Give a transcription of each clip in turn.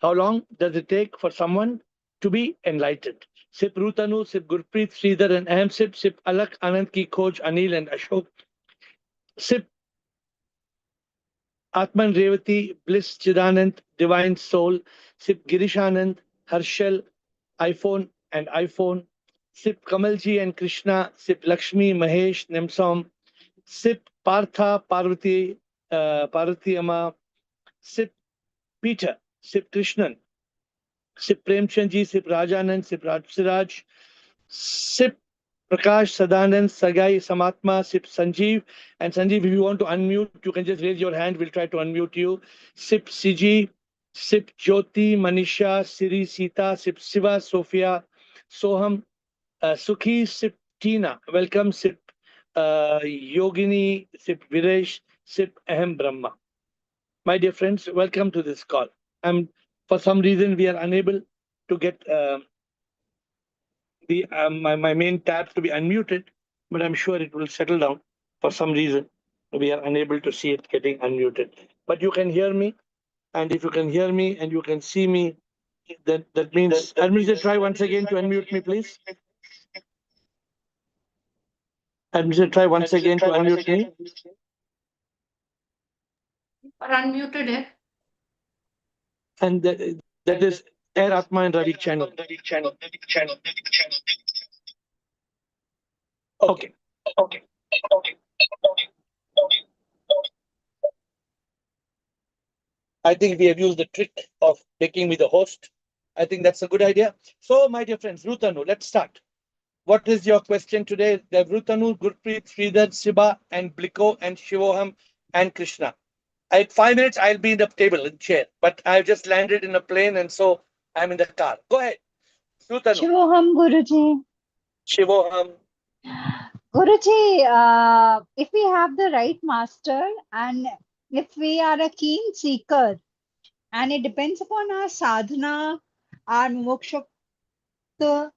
How long does it take for someone to be enlightened? Sip Rutanu, Sip Gurpreet, Sridhar and Ahem, Sip Alak, Anand Ki Khoj, Anil and Ashok, Sip Atman Revati, Bliss Chidanand, Divine Soul, Sip Girishanand, Harshal, iPhone and iPhone, Sip Kamalji and Krishna, Sip Lakshmi, Mahesh, Nemsom, Sip Partha, Parvati Amma, Sip Peter, Sip Krishnan, Sip Premchandji, Sip Rajanand, Sip Rajsiraj, Sip Prakash, Sadanand, Sagai, Samatma, Sip Sanjeev. And Sanjeev, if you want to unmute, you can just raise your hand. We'll try to unmute you. Sip Siji, Sip Jyoti, Manisha, Siri, Sita, Sip Siva, Sophia, Soham, Sukhi, Sip Tina. Welcome, Sip Yogini, Sip Viresh, Sip Ahem Brahma. My dear friends, welcome to this call. For some reason, we are unable to get my main tabs to be unmuted, but I'm sure it will settle down. For some reason, we are unable to see it getting unmuted. But you can hear me, and if you can hear me and you can see me, that means. Admiral, try once again to unmute me, please. Admiral, try once again to unmute me. Or unmuted it. And that is AiR Atma and Ravi channel. Okay. I think we have used the trick of making me the host. I think that's a good idea. So, my dear friends, Rutanu, let's start. What is your question today? The Rutanu, Gurpreet, Sridhar, Siba, and Bliko, and Shivoham, and Krishna. In 5 minutes, I'll be in the table and chair, but I've just landed in a plane, and so I'm in the car. Go ahead. Rutanu. Shivoham, Guruji. Shivoham. Guruji, if we have the right master and if we are a keen seeker, and it depends upon our sadhana, our moksha to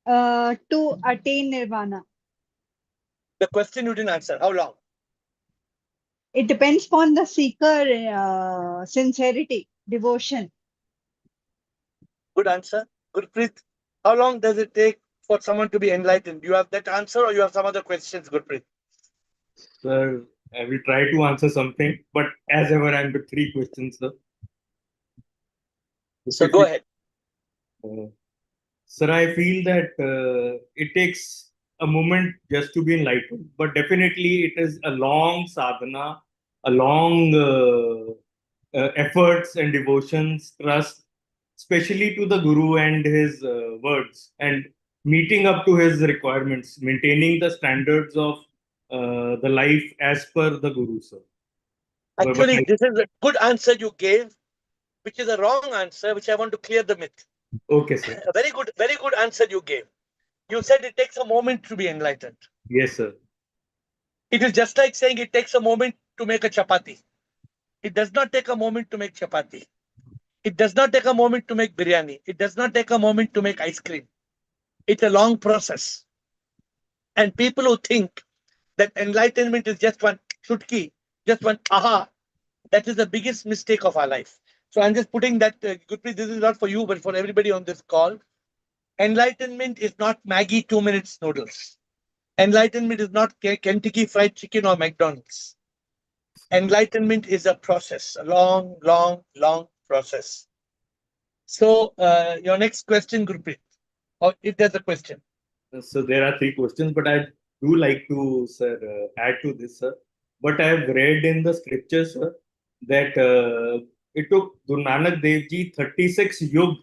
attain nirvana. The question you didn't answer. How long? It depends upon the seeker sincerity, devotion. Good answer. Gurpreet, how long does it take for someone to be enlightened? Do you have that answer or you have some other questions, Gurpreet? Sir, I will try to answer something, but as ever, I'm with 3 questions, sir. So go ahead. Sir, I feel that it takes a moment just to be enlightened, but definitely it is a long sadhana, a long efforts and devotions, trust, especially to the Guru and his words, and meeting up to his requirements, maintaining the standards of the life as per the Guru, sir. Actually, this is a good answer you gave, which is a wrong answer, which I want to clear the myth. Okay, sir. A very good answer you gave. You said it takes a moment to be enlightened. Yes, sir. It is just like saying it takes a moment to make a chapati. It does not take a moment to make chapati. It does not take a moment to make biryani. It does not take a moment to make ice cream. It's a long process. And people who think that enlightenment is just one chutki, just one aha, that is the biggest mistake of our life. So I'm just putting that, Gurpreet, this is not for you, but for everybody on this call. Enlightenment is not Maggie 2 minutes noodles. Enlightenment is not Kentucky Fried Chicken or McDonald's. Enlightenment is a process, a long process. So your next question, Gurpreet, or if there's a question. So there are 3 questions, but I do like to, sir, add to this, sir. But I have read in the scriptures, sir, that it took Guru Nanak Dev Ji 36 yug.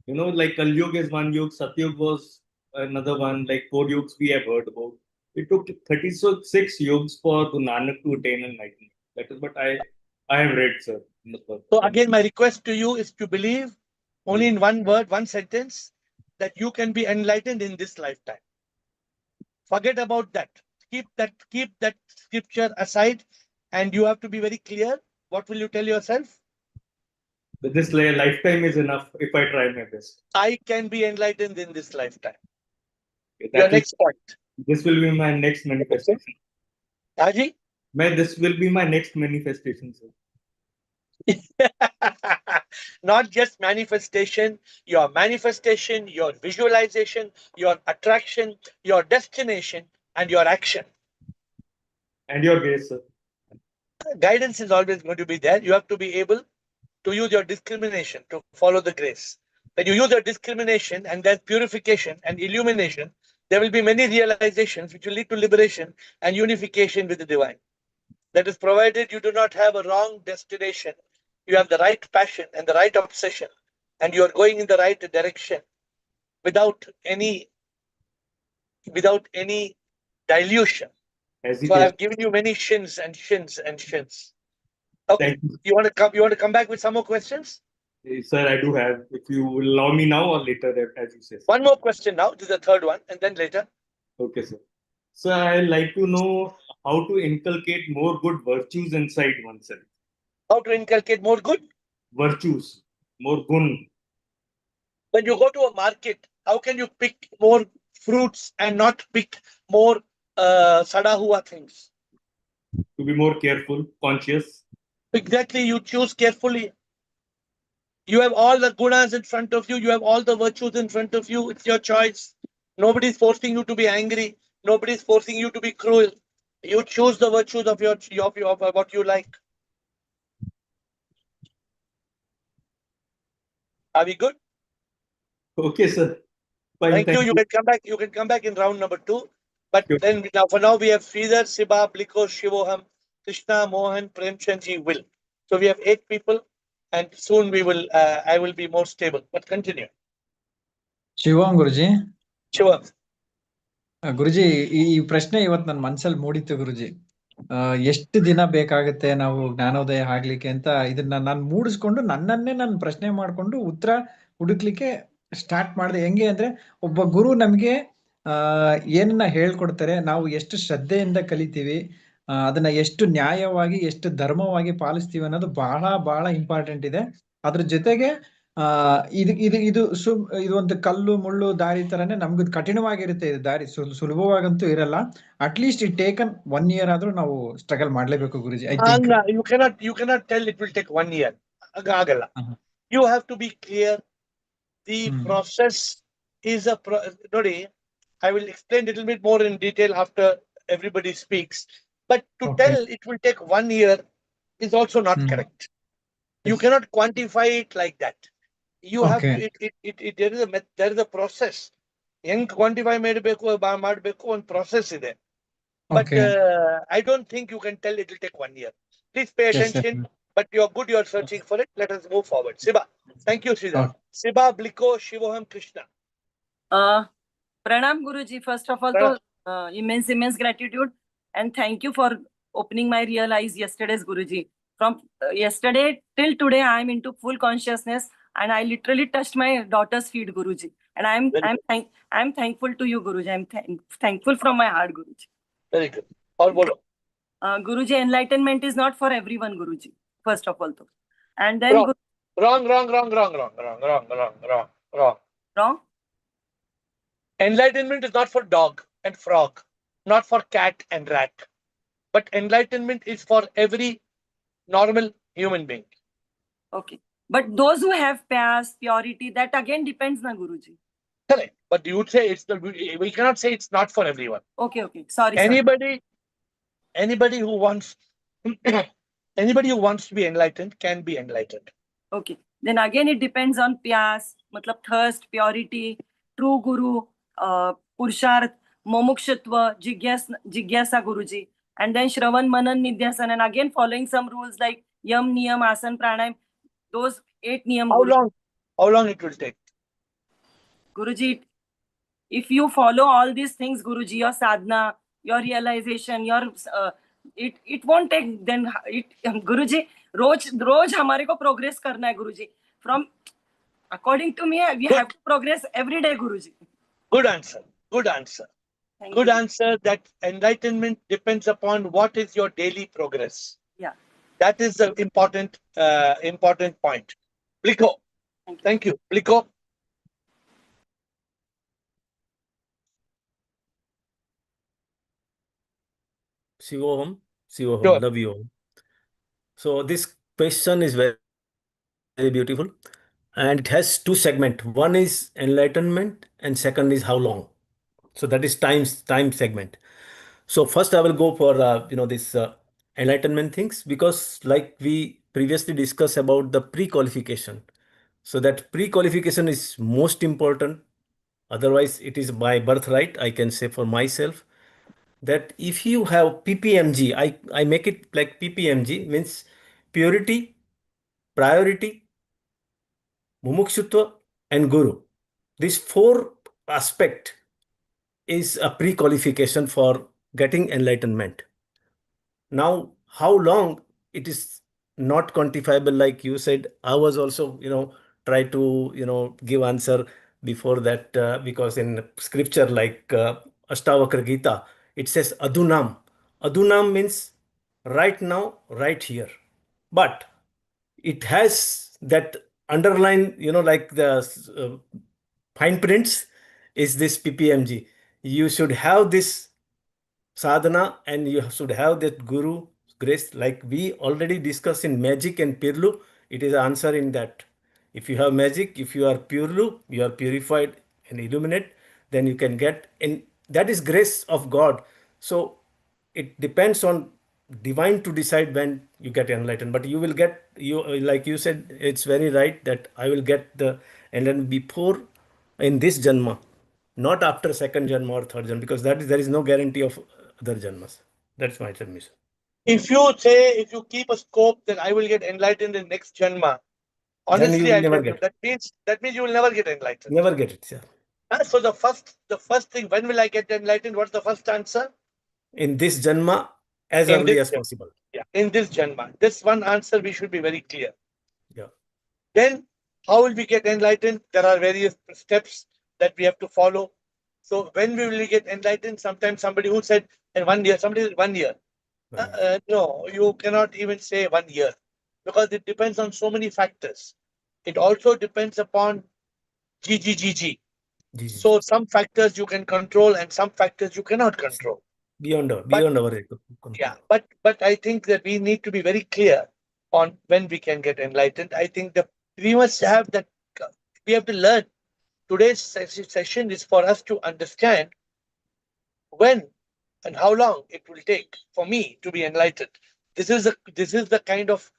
You know, like Kal Yug is one yug, Satyug was another one, like 4 yugs we have heard about. It took 36 yugs for Guru Nanak to attain enlightenment. That is what I have read, sir. So again, my request to you is to believe only in one word, one sentence, that you can be enlightened in this lifetime. Forget about that. Keep that scripture aside, and you have to be very clear. What will you tell yourself? This lifetime is enough if I try my best. I can be enlightened in this lifetime. Your next point. This will be my next manifestation. Haji? This will be my next manifestation, sir. Not just manifestation, your visualization, your attraction, your destination, and your action. And your grace, sir. Guidance is always going to be there. You have to be able to use your discrimination to follow the grace. When you use your discrimination and there's purification and illumination, there will be many realizations which will lead to liberation and unification with the divine. That is provided you do not have a wrong destination. You have the right passion and the right obsession, and you are going in the right direction without any dilution. So Hesitation. I've given you many shins and shins and shins. Okay, Thank you. you want to come back with some more questions? Sir, I do have. If you will allow me now or later, as you say. One more question now. This is the third one, and then later. Okay, sir. So I'd like to know how to inculcate more good virtues inside oneself. How to inculcate more good? Virtues, more gun. When you go to a market, how can you pick more fruits and not pick more sada hua things? To be more careful, conscious. Exactly, you choose carefully. You have all the gunas in front of you. You have all the virtues in front of you. It's your choice. Nobody's forcing you to be angry. Nobody's forcing you to be cruel. You choose the virtues of of what you like. Are we good? Okay, sir. Fine, Thank you. You can come back. You can come back in round number 2. But Sure. then for now we have Sridhar, Siba, Bliko, Shivoham, Krishna, Mohan, Premchandji, Will. So we have 8 people, and soon we will. I will be more stable. But continue. Shivam Guruji Shivam. ಗುರುಜಿ ಈ ಪ್ರಶ್ನೆ ಇವತ್ತು ನನ್ನ ಮನಸ್ಸಲ್ಲಿ ಮೂಡಿತ್ತು ಗುರುಜಿ. ಎಷ್ಟು ದಿನ ಬೇಕಾಗುತ್ತೆ ನಾವು ಜ್ಞಾನೋದಯ ಆಗ್ಲಿಕ್ಕೆ ಅಂತ ಇದನ್ನ ನಾನು ಮೂಡಿಸ್ಕೊಂಡು ನನ್ನನ್ನೇ ನಾನು ಪ್ರಶ್ನೆ ಮಾಡ್ಕೊಂಡು ಉತ್ತರ ಹುಡುಕ್ಲಿಕ್ಕೆ ಸ್ಟಾರ್ಟ್ ಮಾಡಿದೆ. ಹೆಂಗೆ ಅಂದ್ರೆ ಒಬ್ಬ ಗುರು ನಮ್ಗೆ ಏನನ್ನ ಹೇಳ್ಕೊಡ್ತಾರೆ, ನಾವು ಎಷ್ಟು ಶ್ರದ್ಧೆಯಿಂದ ಕಲಿತೀವಿ, ಅದನ್ನ ಎಷ್ಟು ನ್ಯಾಯವಾಗಿ ಎಷ್ಟು ಧರ್ಮವಾಗಿ ಪಾಲಿಸ್ತೀವಿ ಅನ್ನೋದು ಬಹಳ ಬಹಳ ಇಂಪಾರ್ಟೆಂಟ್ ಇದೆ. ಅದ್ರ ಜೊತೆಗೆ ಇದು ಒಂದು ಕಲ್ಲು ಮುಳ್ಳು ದಾರಿ ತರನೇ ನಮ್ಗೆ ಕಠಿಣವಾಗಿರುತ್ತೆ. ಇದು ದಾರಿ ಸುಲಭವಾಗಂತೂ ಇರಲ್ಲ. ಅಟ್ಲೀಸ್ಟ್ ಇಟ್ ಟೇಕನ್ 1 year ಆದ್ರೂ ನಾವು ಸ್ಟ್ರಗಲ್ ಮಾಡ್ಲೇಬೇಕು guruji. I think You cannot tell it will take 1 year. Agala. You have to be clear. The process is Nodi, I will explain a little bit more in detail after everybody speaks. But to tell it will take 1 year is also not correct. You cannot quantify it like that. You have to, there is a process. ಹೆಂಗ್ quantify ಮಾಡಬೇಕು ಒಂದು process ಇದೆ. But I don't think you can tell it will take 1 year. Please pay attention. But you're good, you're searching for it. Let us move forward. Siba. Thank you, Sridhar. Siba, Bliko, Shivoham, Krishna. Pranam Guruji, first of all, immense gratitude. And thank you for opening my real eyes yesterday's Guruji. From yesterday till today, I am into full consciousness. And I literally touched my daughter's feet, Guruji. And I'm thankful to you, Guruji. I'm thankful from my heart, Guruji. Very good. Or bolo. Guruji, enlightenment is not for everyone, Guruji. First of all, and then wrong. Enlightenment is not for dog and frog, not for cat and rat, but enlightenment is for every normal human being. Okay, but those who have purity, that again depends, na Guruji. Correct, but you would say we cannot say it's not for everyone. Okay, sorry. Anybody who wants to be enlightened can be enlightened. Okay, then again it depends on pyas, matlab thirst, purity, true guru, purusharth, momukshutva, jigyasa Guruji, and then shravan, manan, nidhyasan, and again following some rules like yam, niyam, asan, pranayam, those 8 niyam. How long it will take? Guruji, if you follow all these things, Guruji, your sadhana, your realization, your it won't take. Then Guruji, roj hamare ko progress karna hai, Guruji. From according to me, we have to progress every day, Guruji. Good answer. Good answer. That enlightenment depends upon what is your daily progress. Yeah. That is the important point. Bliko. Thank you. Bliko. Shivoham, Sure. love you. So this question is very very beautiful. And it has two segments. One is enlightenment and second is how long. So that is time segment. So first I will go for this enlightenment things, because like we previously discussed about the pre-qualification. So that pre-qualification is most important. Otherwise, it is my birthright. I can say for myself that if you have PPMG, I make it like PPMG means purity, priority, mumukshutva, and guru. These four aspect is a pre-qualification for getting enlightenment. Now, how long it is not quantifiable, like you said. I was also, try to, give answer before that, because in scripture like Ashtavakra Gita, it says adunam. Adunam means right now, right here. But it has that underline, like the fine prints is this PPMG. You should have this sadhana and you should have that guru grace, like we already discussed in magic and pirlu. It is answer in that. If you have magic, if you are purlu, you are purified and illuminate, then you can get, and that is grace of God. So it depends on divine to decide when you get enlightened. But you will get, you like you said, it's very right that I will get the enlightenment before in this janma, not after second janma or third janma, because there is no guarantee of other janmas. That's my submission. If you keep a scope that I will get enlightened in next janma, honestly, will I never tell you, get that means you will never get enlightened. Never get it. Yeah. So the first thing, when will I get enlightened? What's the first answer? In this janma, as In early this as janma. possible. Yeah, in this janma. This one answer we should be very clear. Yeah. Then how will we get enlightened? There are various steps that we have to follow. So when will we get enlightened? Sometimes somebody who said in 1 year, somebody said 1 year. No, you cannot even say 1 year, because it depends on so many factors. It also depends upon GGGG. So some factors you can control and some factors you cannot control. Beyond our control. Yeah, but I think that we need to be very clear on when we can get enlightened. I think that we must have that. We have to learn. Today's session is for us to understand when and how long it will take for me to be enlightened. This is the kind of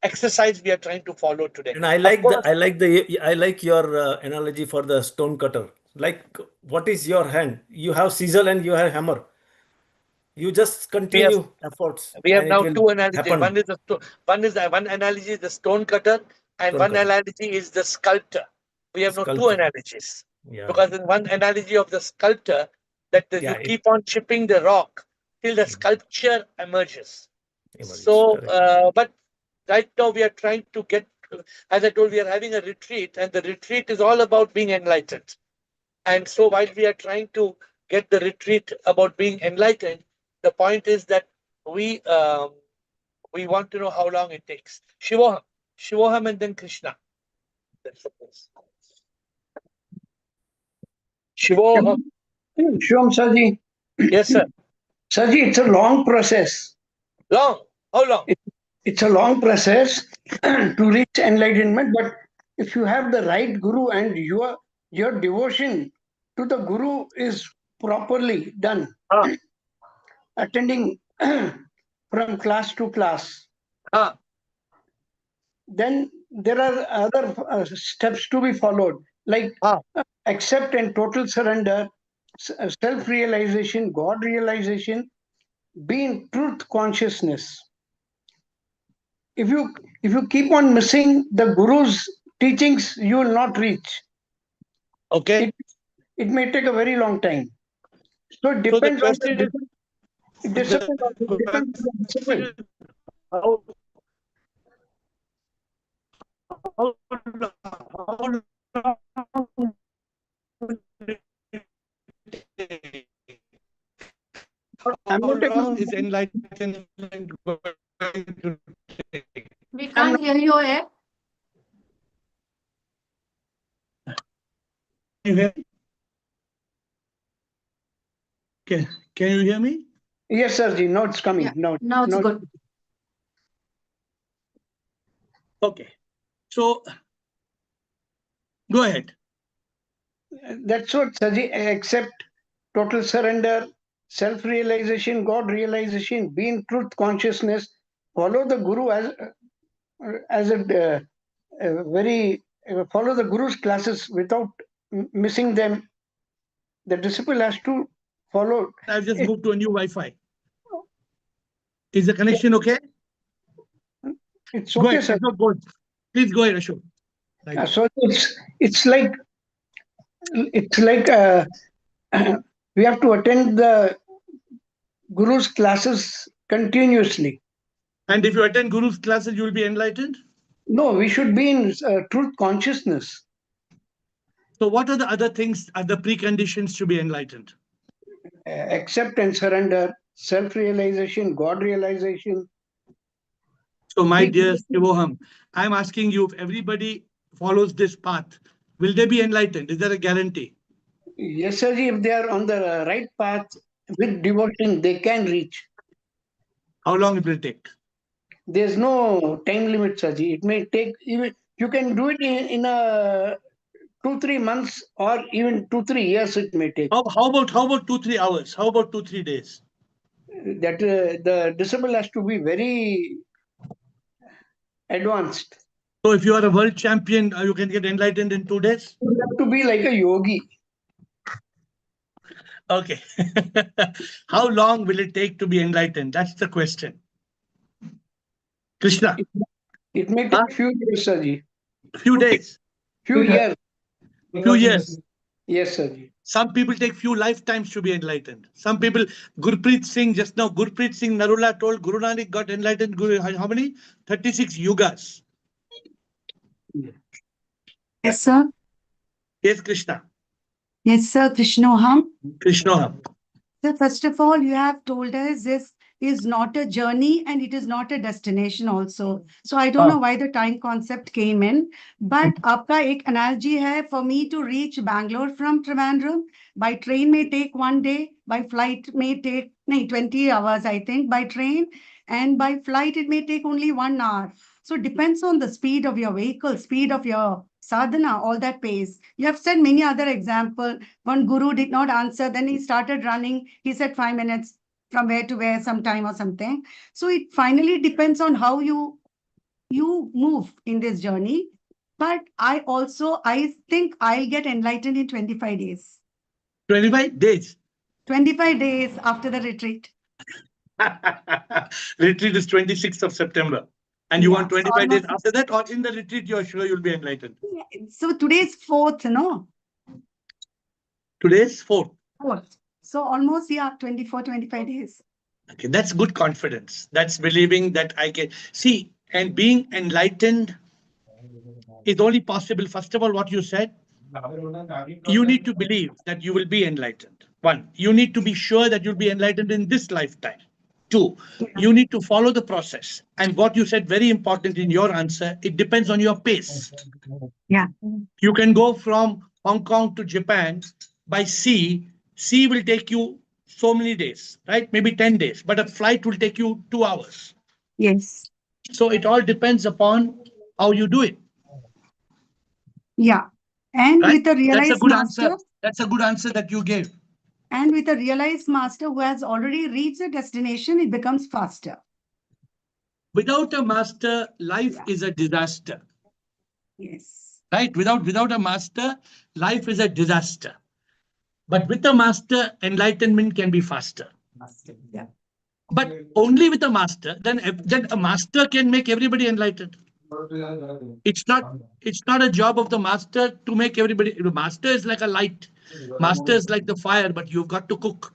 exercise we are trying to follow today. And I like your analogy for the stone cutter. Like, what is your hand? You have chisel and you have hammer. You just continue efforts. We have and now it will two analogies. happen. One analogy is the stone cutter, and Stone one cutter. analogy is the sculptor. We have now two Sculptor. analogies. Yeah. Because in one analogy of the sculptor, that you keep on chipping the rock till the sculpture emerges. So, but right now we are trying to get, as I told, we are having a retreat, and the retreat is all about being enlightened. And so while we are trying to get the retreat about being enlightened, the point is that we want to know how long it takes. Shivoham and then Krishna. That's the place. Shivoham. Shivam Saji. Yes, sir. Saji, it's a long process. Long? How long? It's a long process to reach enlightenment, but if you have the right guru and your devotion to the guru is properly done, attending from class to class, then there are other steps to be followed, like accept and total surrender, self-realization, God realization, be in truth consciousness. If you keep on missing the guru's teachings, you will not reach. Okay. It may take a very long time. So it depends on the discipline. How long is enlightenment going to take? We can't hear you, eh? Can you hear me? Can you hear me? Yes, sir. Now it's coming. Yeah. Now it's good. Okay. So, go ahead. That's what Saji, accept, total surrender, self-realization, God realization, be in truth consciousness, follow the Guru as a very, follow the Guru's classes without missing them. The disciple has to follow. I've just moved to a new Wi-Fi. Is the connection okay? It's Go okay, ahead. sir. Ashok, go ahead. Please go ahead, Ashok. Right. So it's like we have to attend the Guru's classes continuously. And if you attend Guru's classes, you will be enlightened. No, we should be in truth consciousness. So what are the other things, are the preconditions to be enlightened? Accept and surrender, self-realization, God realization. So my dear Shivoham, I'm asking you, if everybody follows this path, will they be enlightened? Is there a guarantee? Yes, sir, if they are on the right path with devotion, they can reach. How long it will take? There's no time limit, Saji. It may take, even you can do it in a 2-3 months, or even 2-3 years it may take. How about 2-3 hours? How about 2-3 days? That the disciple has to be very advanced. So if you are a world champion, you can get enlightened in 2 days? You have to be like a yogi. Okay. How long will it take to be enlightened? That's the question. Krishna? It may take few years, Saji. Few days? Few years. Few years? Yes, Saji. Some people take few lifetimes to be enlightened. Some people, Gurpreet Singh, just now, Gurpreet Singh Narula told Guru Nanak got enlightened, how many? 36 yugas. Yes, sir. Yes, Krishna. Yes, sir. Krishnoham. Krishnoham. So first of all, you have told us this is not a journey and it is not a destination also. So I don't know why the time concept came in, but आपका एक analogy है for me to reach Bangalore from Trivandrum. By train may take 1 day, by flight may take 20 hours, I think, by train, and by flight it may take only 1 hour. So it depends on the speed of your vehicle, speed of your sadhana, all that pace. You have said many other examples. One guru did not answer, then he started running. He said 5 minutes from where to where, sometime or something. So it finally depends on how you move in this journey. But I think I'll get enlightened in 25 days. 25 days. 25 days after the retreat. Retreat is 26th of September. And you want 25 days after that, or in the retreat, you're sure you'll be enlightened? So today's 4th, no? Today's 4th. 4th. So almost, 24, 25 days. Okay, that's good confidence. That's believing that I can see, and being enlightened is only possible. First of all, what you said, you need to believe that you will be enlightened. 1, you need to be sure that you'll be enlightened in this lifetime. 2, you need to follow the process. And what you said, very important in your answer, it depends on your pace. Yeah. You can go from Hong Kong to Japan by sea. Sea will take you so many days, right? Maybe 10 days, but a flight will take you 2 hours. Yes. So it all depends upon how you do it. Yeah. And Right? with a realized That's a good master. answer. That's a good answer that you gave. And with a realized master who has already reached the destination, it becomes faster. Without a master, life is a disaster. Yes. Right? Without a master, life is a disaster. But with a master, enlightenment can be faster. Yeah. But only with a master, then a master can make everybody enlightened. It's not a job of the master to make everybody. The master is like a light. Master is like the fire, but you've got to cook.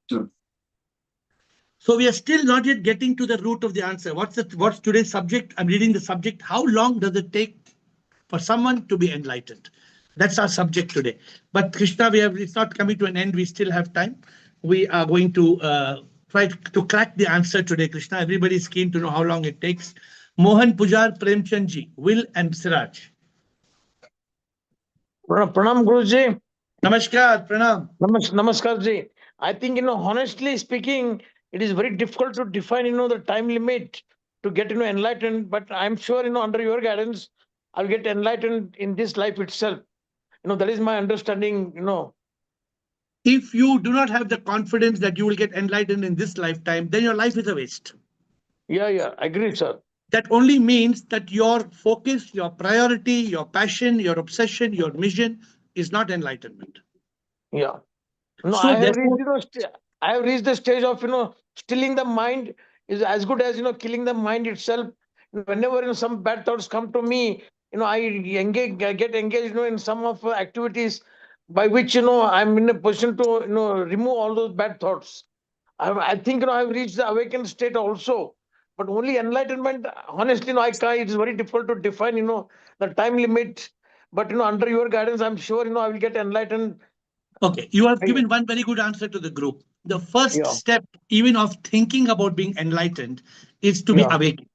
True. So we are still not yet getting to the root of the answer. What's today's subject? I'm reading the subject. How long does it take for someone to be enlightened? That's our subject today. But Krishna, it's not coming to an end. We still have time. We are going to try to crack the answer today, Krishna. Everybody is keen to know how long it takes. Mohan Pujar, Premchandji, Will and Siraj. Pranam Guruji. Namaskar, Pranam. Namaskar Ji. I think, honestly speaking, it is very difficult to define, the time limit to get enlightened, but I'm sure under your guidance, I'll get enlightened in this life itself. That is my understanding. If you do not have the confidence that you will get enlightened in this lifetime, then your life is a waste. Yeah, I agree, sir. That only means that your focus, your priority, your passion, your obsession, your mission is not enlightenment. Yeah. No, So I have therefore, reached, I have reached the stage of, stilling the mind is as good as, killing the mind itself. Whenever, some bad thoughts come to me, I get engaged, in some of activities by which, I'm in a position to, remove all those bad thoughts. I think, I've reached the awakened state also. But only enlightenment, honestly, I can't, it's very difficult to define, the time limit. But, under your guidance, I'm sure, I will get enlightened. okay, you have given one very good answer to the group. The first Yeah. step, even of thinking about being enlightened, is to be awakened.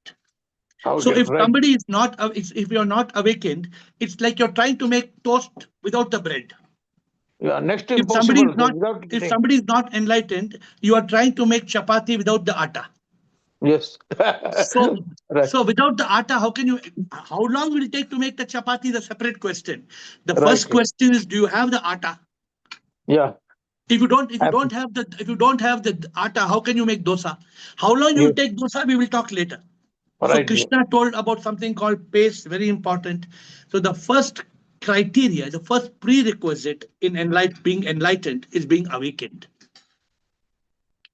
So Okay, if right. somebody is not, if you're not awakened, it's like you're trying to make toast without the bread. Yeah, next If impossible. somebody is not enlightened, you are trying to make chapati without the atta. Yes. So, right. so without the atta, how long will it take to make the chapati is a separate question. The Right. first question is, do you have the atta? Yeah. If you don't have the atta, how can you make dosa? How long you will take dosa, we will talk later. So Right. Krishna told about something called pace, very important. So the first criteria, the first prerequisite in being enlightened is being awakened.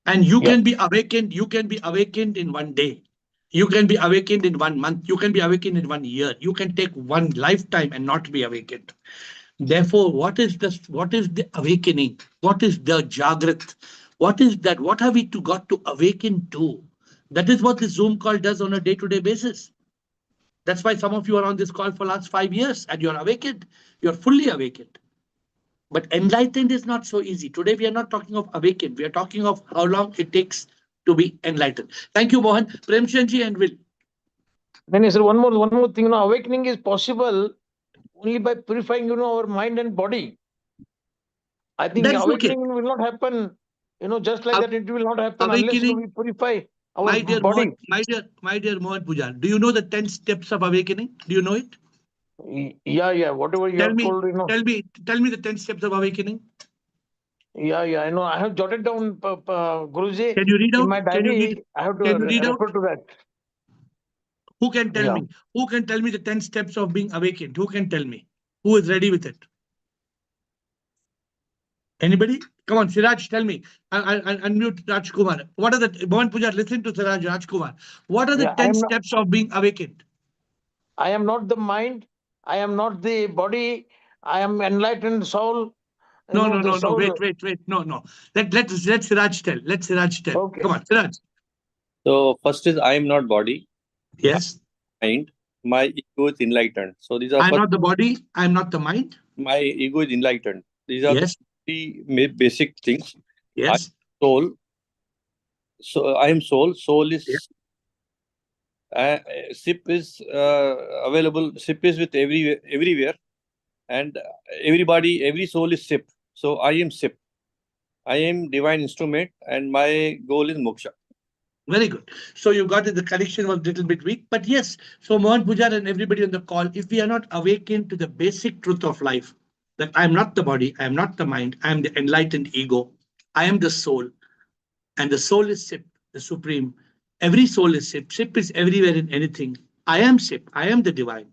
And you can be awakened in one day. You can be awakened in 1 month. You can be awakened in 1 year. You can take one lifetime and not be awakened. Therefore, what is the awakening? What is the Jagrat? What is that? What have we got to awaken to? That is what the Zoom call does on a day-to-day basis. That's why some of you are on this call for the last 5 years and you're awakened. You're fully awakened. But enlightened is not so easy. Today, we are not talking of awakened. We are talking of how long it takes to be enlightened. Thank you, Mohan. Premchandji and Will. Then, sir, one more thing. Awakening is possible only by purifying, our mind and body. I think That is awakening okay. will not happen, just like that. It will not happen unless we purify our my dear body. Mohan, my dear Mohan Pujar, do you know the 10 steps of awakening? Do you know it? Yeah. Whatever you have told, Tell me the 10 steps of awakening. Yeah. I know. I have jotted down, Guruji. Can you read out? In my diary, I have to refer to that. Who can tell me? Who can tell me the 10 steps of being awakened? Who can tell me? Who is ready with it? Anybody? Come on, Siraj, tell me. I'll unmute Rajkumar. What are the Mohan Pujar? Listen to Siraj Rajkumar. What are the 10 steps of being awakened? I am not the mind. I am not the body. I am enlightened soul. No. Wait. No. Let Siraj tell. Let Siraj tell. Okay. Come on, Siraj. So first is I am not body. Yes. Mind. My ego is enlightened. So these are. I'm not the body. I'm not the mind. My ego is enlightened. These are Yes. the three basic things. Yes. Soul. So I am soul. Soul is. SIP is available. SIP is with everywhere, and everybody, every soul is SIP. So I am SIP. I am divine instrument, and my goal is moksha. Very good. So you got it. The connection was a little bit weak, but yes. So Mohan Pujar and everybody on the call, if we are not awakened to the basic truth of life, that I am not the body, I am not the mind, I am the enlightened ego, I am the soul, and the soul is SIP, the supreme. Every soul is SIP. SIP is everywhere in anything. I am SIP. I am the divine.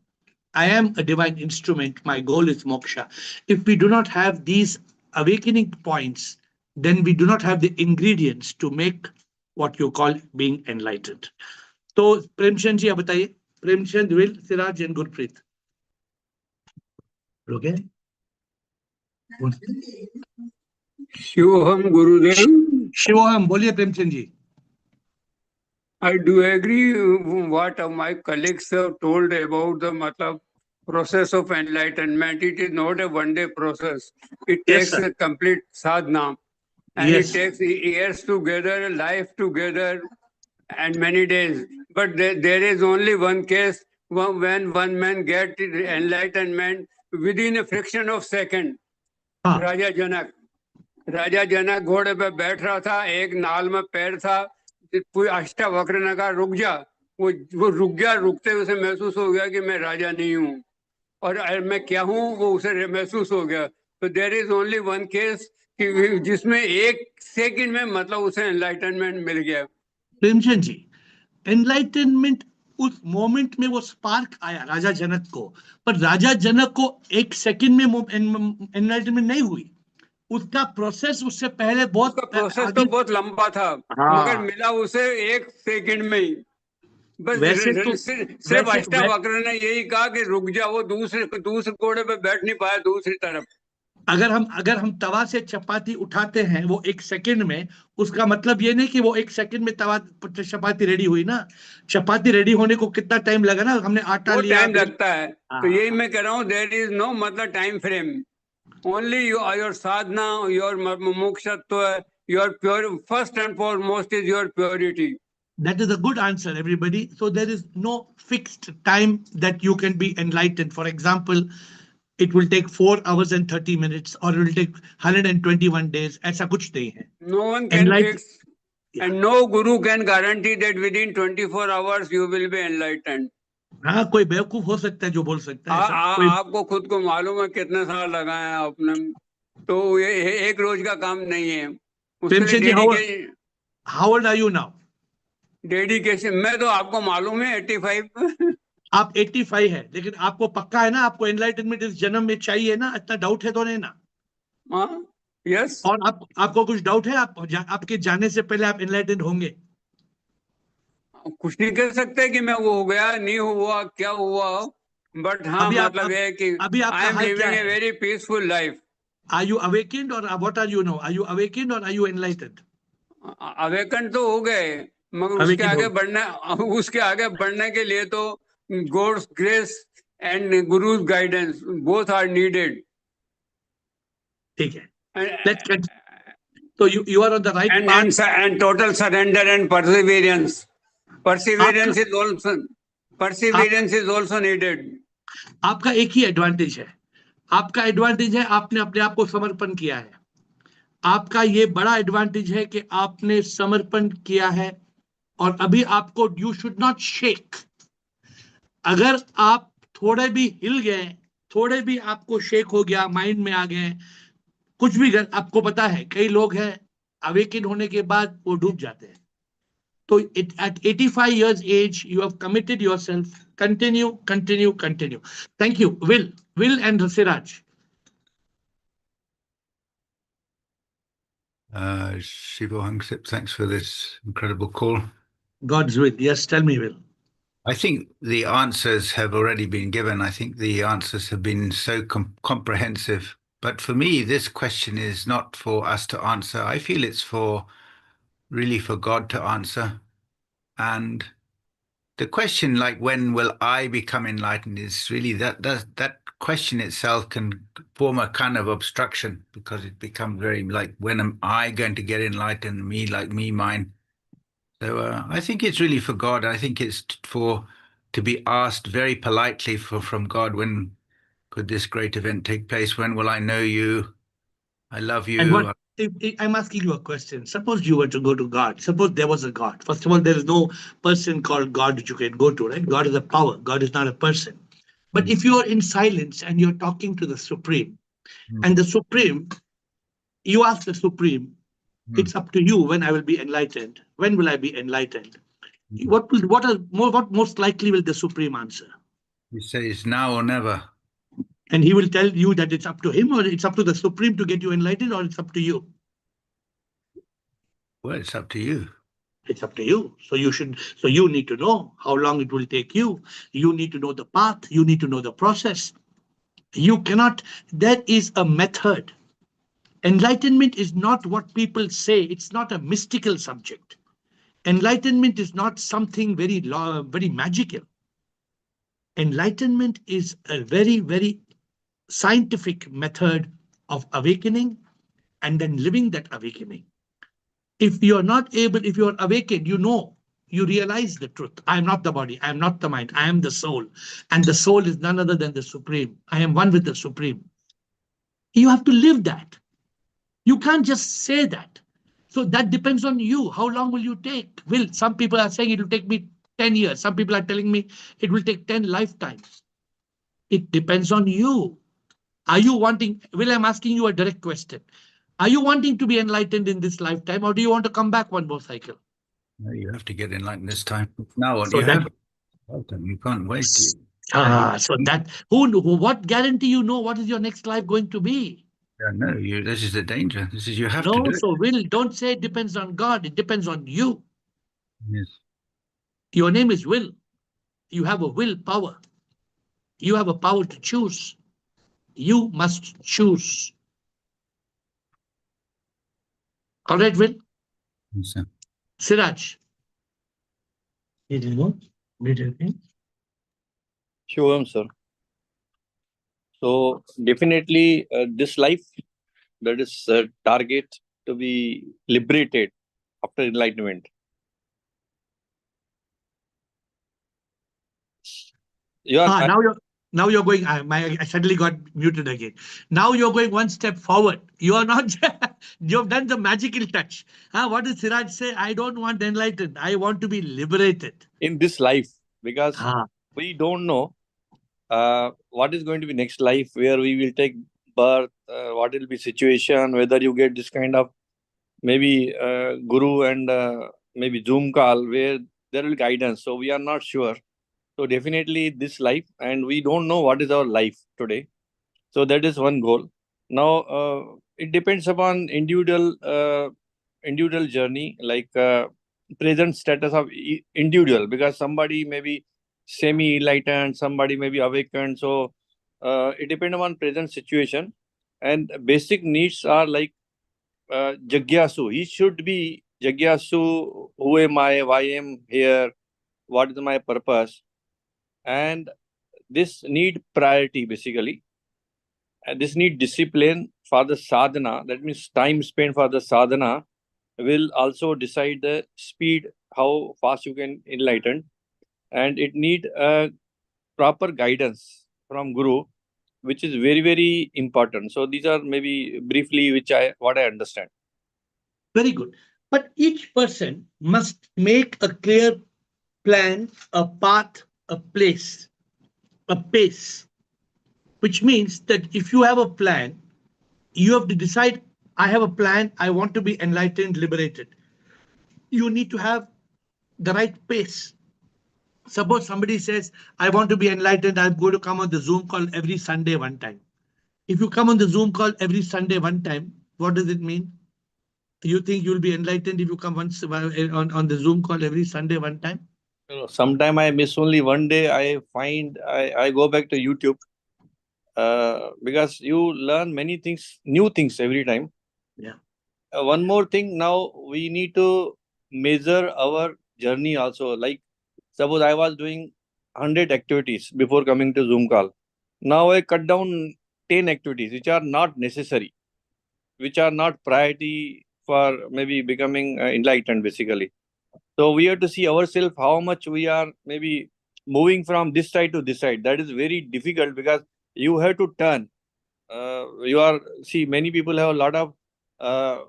I am a divine instrument. My goal is moksha. If we do not have these awakening points, then we do not have the ingredients to make what you call being enlightened. So, Premchand ji, आप बताइए. Premchand, Will, Siraj, and Gurpreet. Okay. Shivoham Gurudev. Shivoham, बोलिए Premchand ji. I do agree what my colleagues have told about the process of enlightenment. It is not a one-day process. It takes a complete sadhana. And it takes years together, life together, and many days. But there is only one case when one man gets enlightenment within a fraction of second. राजा जनक घोड़े पे बैठ रहा था, एक नाल में पैर था, अष्टावक्र ने कहा रुक जा, वो रुक गया, रुकते उसे महसूस हो गया कि मैं राजा नहीं हूँ और मैं क्या हूँ, वो उसे महसूस हो गया। तो there is only one case कि जिसमें 1 सेकंड में मतलब उसे एनलाइटनमेंट मिल गया। प्रेमचंद जी, एनलाइटनमेंट उस मोमेंट में वो स्पार्क आया राजा जनक को, पर राजा जनक को 1 सेकंड में एनलाइटनमेंट नहीं हुई। उसका प्रोसेस उससे पहले बहुत उसका प्रोसेस आगे। तो बहुत लंबा था, मगर मिला उसे 1 सेकंड में ही। बस वैसे तो सिर्फ अष्टावक्र ने यही कहा कि रुक जा, वो दूसरे घोड़े पे बैठ नहीं पाया दूसरी तरफ। अगर हम तवा से चपाती उठाते हैं वो 1 सेकंड में, उसका मतलब ये नहीं कि वो 1 सेकंड में तवा चपाती रेडी हुई ना। चपाती रेडी होने को कितना टाइम लगा ना, हमने आटा वो लिया। टाइम लगता है, तो यही मैं कह रहा हूँ, देयर इज नो मतलब time frame, only your sadhana, your mumukshutva, your pure, first and foremost is your purity. That is a good answer, everybody. So there is no fixed time that you can be enlightened. For example, it will take 4 hours and 30 minutes, or it will take 121 days. ऐसा कुछ नहीं है. No one can Enlighten, fix, and no guru can guarantee that within 24 hours you will be enlightened. हाँ, कोई बेवकूफ हो सकता है जो बोल सकता है ऐसा कोई। आपको खुद को मालूम है कितने साल लगाए हैं आपने, तो ये एक रोज का काम नहीं है। उसके लिए Premchand ji, how old are you now? Dedication, मैं तो आपको मालूम है 85। आप 85 है, लेकिन आपको पक्का है ना आपको एनलाइटनमेंट इस जन्म में चाहिए ना? इतना डाउट है तो नहीं ना? हाँ, यस। और आपको कुछ डाउट है आपके जाने से पहले आप एनलाइटेंड होंगे? कुछ नहीं कह सकते कि मैं वो हो गया नहीं हुआ क्या हुआ, बट हाँ मतलब ये है कि अभी आई आपका एम हाल क्या लिविंग ए है? Very peaceful life. Are you awakened or what are you now? Are you awakened or are you enlightened? Awaken तो हो गए, मगर Awakened हो उसके आगे बढ़ने के लिए तो God's grace and guru's guidance both are needed. ठीक है, let's continue. So you are on the right path. And total surrender and perseverance is also needed. आपका एक ही एडवांटेज है, आपका एडवांटेज है आपने अपने आप को समर्पण किया है। आपका ये बड़ा एडवांटेज है कि आपने समर्पण किया है, और अभी आपको यू शुड नॉट शेक। अगर आप थोड़े भी हिल गए, थोड़े भी आपको शेक हो गया, माइंड में आ गए कुछ भी, आपको पता है कई लोग हैं अवेकिन होने के बाद वो डूब जाते हैं। तो at 85 years age you have committed yourself. Continue. Thank you. Will and Siraj. Shivohang Sip, thanks for this incredible call. God's will. Yes, tell me, Will. I think the answers have already been given. I think the answers have been so comprehensive. But for me, this question is not for us to answer. I feel it's really for God to answer. And the question, like, when will I become enlightened, is really that question itself can form a kind of obstruction, because it becomes very like, when am I going to get enlightened? Me, like me, mine. So I think it's really for God. I think it's to be asked very politely from God, when could this great event take place? When will I know you? I love you. And what if I'm asking you a question? Suppose you were to go to God. Suppose there was a God. First of all, there is no person called God that you can go to, right? God is a power. God is not a person. But if you are in silence and you're talking to the Supreme, and the Supreme, you ask the Supreme, it's up to you when I will be enlightened. When will I be enlightened? What most likely will the Supreme answer? He says now or never. And he will tell you that it's up to him, or it's up to the Supreme to get you enlightened, or it's up to you? Well, it's up to you. It's up to you. So you need to know how long it will take you. You need to know the path. You need to know the process. You cannot, there is a method. Enlightenment is not what people say. It's not a mystical subject. Enlightenment is not something very magical. Enlightenment is a very, very scientific method of awakening and then living that awakening. If you're not able, if you're awakened, you realize the truth. I am not the body. I am not the mind. I am the soul. And the soul is none other than the Supreme. I am one with the Supreme. You have to live that. You can't just say that. So that depends on you. How long will you take? Some people are saying it will take me 10 years. Some people are telling me it will take 10 lifetimes. It depends on you. Are you wanting, Will, I'm asking you a direct question. Are you wanting to be enlightened in this lifetime, or do you want to come back one more cycle? No, you have to get enlightened this time. Now, So you that- have. Welcome. You can't wait. So that what guarantee you know what is your next life going to be? Yeah, no, this is the danger. This is, you have to No, do it. so Will, don't say it depends on God. It depends on you. Yes. Your name is Will. You have a will power. You have a power to choose. You must choose. All right, Will? Yes, sir. Siraj. Did you know? Did you think? Sure, sir. So definitely this life, that is target to be liberated after enlightenment. Now you're going. I suddenly got muted again. Now you're going one step forward. You are not. You've done the magical touch. What does Siraj say? I don't want enlightened. I want to be liberated In this life, because we don't know what is going to be next life, where we will take birth, what will be situation, whether you get this kind of maybe guru and maybe Zoom call where there will be guidance. So we are not sure. So definitely this life, and we don't know what is our life today. So that is one goal. Now it depends upon individual journey, like present status of individual, because somebody may be semi enlightened, somebody may be awakened. So it depends upon present situation, and basic needs are like Jagyasu. He should be Jagyasu. Who am I? Why am here? What is my purpose? And this need priority basically. And this need discipline for the sadhana. That means time spent for the sadhana will also decide the speed, how fast you can enlighten. And it need proper guidance from Guru, which is very, very important. So these are maybe briefly what I understand. Very good. But each person must make a clear plan, a path, a place, a pace, which means that if you have a plan, you have to decide, I have a plan, I want to be enlightened, liberated. You need to have the right pace. Suppose somebody says, I want to be enlightened, I'm going to come on the Zoom call every Sunday one time. If you come on the Zoom call every Sunday one time, what does it mean? You think you'll be enlightened if you come once on the Zoom call every Sunday one time? Sometime I miss only one day. I go back to YouTube because you learn many things, new things every time. Yeah. One more thing, now we need to measure our journey also. Like suppose I was doing 100 activities before coming to Zoom call. Now I cut down 10 activities which are not necessary, which are not priority for maybe becoming enlightened basically. So we have to see ourselves how much we are maybe moving from this side to this side. That is very difficult because you have to turn. Many people have a lot of uh,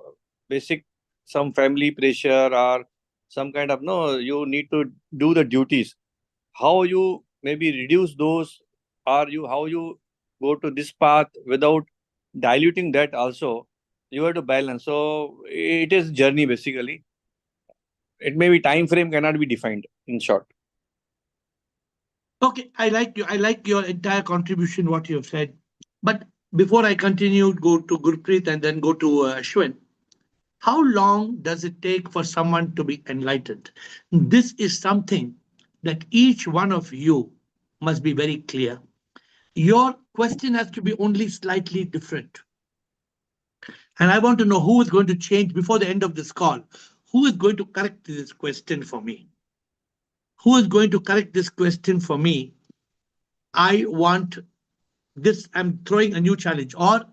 basic, some family pressure or some kind of, no, you need to do the duties. How you maybe reduce those, or how you go to this path without diluting that also, you have to balance. So it is journey basically. It may be time frame cannot be defined, in short. Okay, I like your entire contribution, what you have said. But before I continue, go to Gurpreet and then go to Ashwin. How long does it take for someone to be enlightened? This is something that each one of you must be very clear. Your question has to be only slightly different. And I want to know who is going to change before the end of this call. Who is going to correct this question for me? Who is going to correct this question for me? I want this. I'm throwing a new challenge, or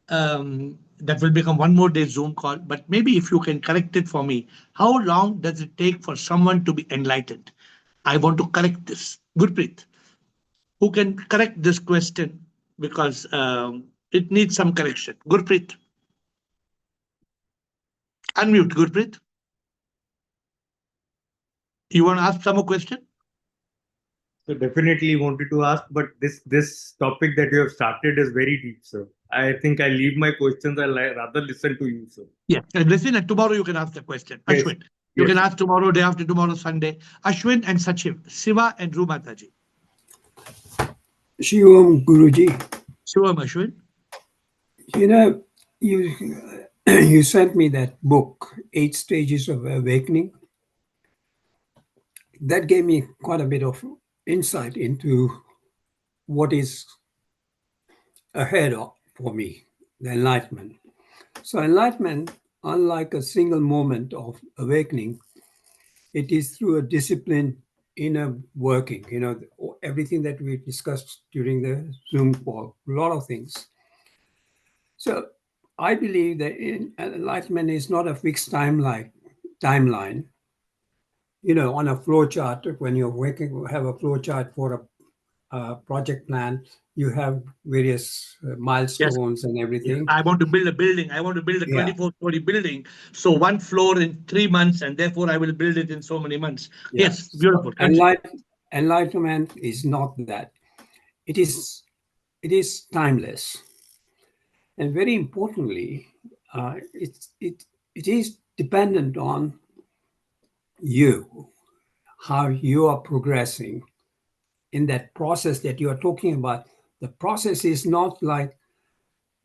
that will become one more day Zoom call. But maybe if you can correct it for me, how long does it take for someone to be enlightened? I want to correct this. Gurpreet, who can correct this question because it needs some correction. Gurpreet, unmute Gurpreet. You want to ask some more question? So definitely wanted to ask, but this topic that you have started is very deep, sir. I think I leave my questions. I'll rather listen to you, sir. Yeah, and listen, and tomorrow you can ask the question. Yes. Ashwin, you Yes. can ask tomorrow, day after tomorrow, Sunday. Ashwin and Sachiv, Siva and Rumataji. Shivam Guruji, Shivam, Ashwin. you know, you sent me that book, 8 Stages of Awakening. That gave me quite a bit of insight into what is ahead for me, the enlightenment. So enlightenment, unlike a single moment of awakening, it is through a disciplined inner working, everything that we discussed during the Zoom call, a lot of things. So I believe that enlightenment is not a fixed timeline. On a flow chart, when you're working, have a flow chart for a project plan, you have various milestones and everything. I want to build a building. I want to build a Yeah. 24-story building. So 1 floor in 3 months, and therefore I will build it in so many months. Yeah. Yes, beautiful. Enlightenment is not that. It is timeless. And very importantly, it is dependent on you, how you are progressing in that process that you are talking about. The process is not like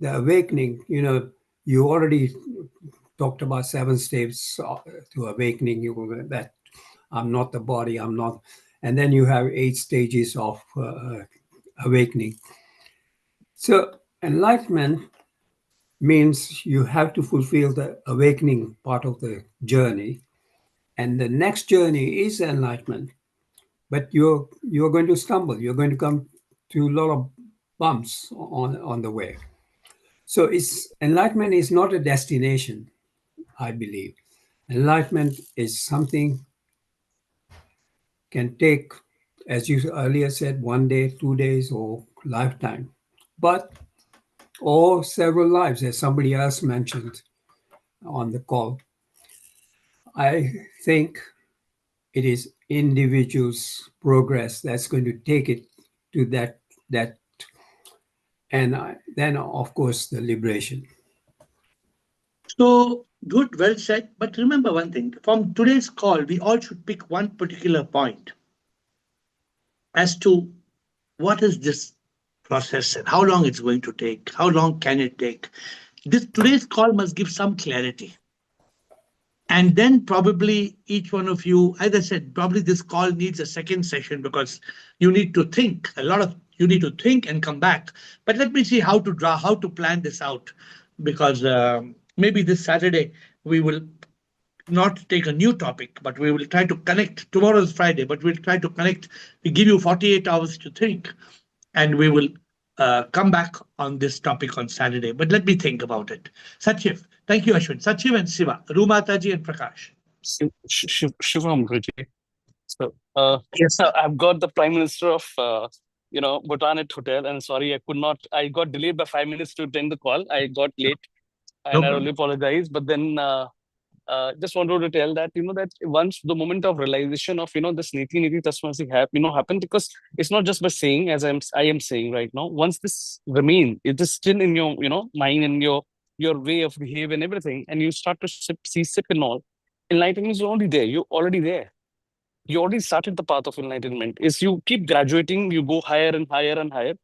the awakening. You already talked about 7 steps to awakening. That I'm not the body, I'm not. And then you have 8 stages of awakening. So enlightenment means you have to fulfill the awakening part of the journey. And the next journey is enlightenment. But you're going to stumble. You're going to come to a lot of bumps on the way. So enlightenment is not a destination, I believe. Enlightenment is something can take, as you earlier said, 1 day, 2 days, or lifetime. Or several lives, as somebody else mentioned on the call. I think it is individuals' progress that's going to take it to that, and then of course the liberation. So good, well said. But remember one thing, from today's call, we all should pick one particular point as to what is this process and how long it's going to take, how long can it take. Today's call must give some clarity. And then probably each one of you, as I said, probably this call needs a second session because you need to think you need to think and come back. But let me see how to plan this out, because maybe this Saturday we will not take a new topic, but we will try to connect. Tomorrow is Friday, but we'll try to connect. We give you 48 hours to think, and we will come back on this topic on Saturday. But let me think about it. Sachiv, thank you, Ashwin. Sachiv and Siva, Rumataji and Prakash. Shivam Guruji. So, Yes. I've got the Prime Minister of, Bhutanite Hotel, and sorry, I got delayed by 5 minutes to attend the call. I got late, and I really apologize. But then, just wanted to tell that, that once the moment of realization of, this niti tasmasi happened, because it's not just by saying, as I am saying right now, once this it is still in your, mind and your way of behave and everything, and you start to sip and all, enlightenment is already there. You're already there. You already started the path of enlightenment. Is you keep graduating, you go higher and higher and higher,